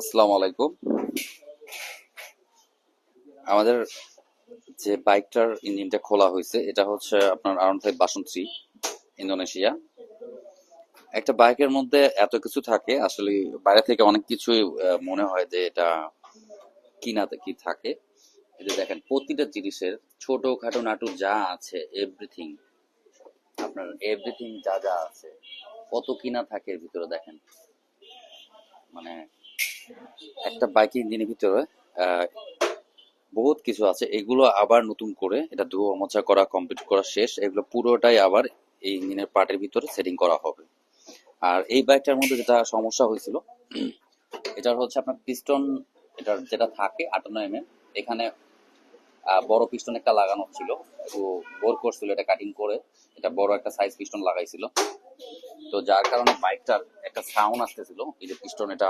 আসসালামু আলাইকুম। আমাদের যে বাইকটার ইঞ্জিনটা খোলা হয়েছে এটা হচ্ছে আপনার R15 ভার্সন 3 ইন্দোনেশিয়া। একটা বাইকের মধ্যে এত কিছু থাকে আসলে বাইরে থেকে অনেক কিছুই মনে হয় যে এটা কিনাতে কি থাকে। এই যে দেখেন প্রতিটা জিনিসের ছোট খাটো নাটু যা আছে এভরিথিং, আপনার এভরিথিং যা যা আছে কত কিনা থাকে এর ভিতরে দেখেন। মানে একটা বাইকের ইঞ্জিনের ভিতরে আহ, বহুত কিছু আছে, এগুলো আবার নতুন করে এটা ধোয়া মোছা করা কমপ্লিট করা শেষ, এগুলো পুরোটাই আবার এই ইঞ্জিনের পার্টের ভিতরে সেটিং করা হবে। আর এই বাইকটার মধ্যে যেটা সমস্যা হয়েছিল, এটার হচ্ছে আপনার পিস্টন, এটার যেটা থাকে 58 mm, এখানে বড় পিস্টন একটা লাগানো ছিল, একটু বোর করছিল, এটা কাটিং করে এটা বড় একটা সাইজ পিস্টন লাগাইছিল। তো যার কারণে বাইকটার একটা সাউন্ড আসতেছিল, এই যে পিস্টন এটা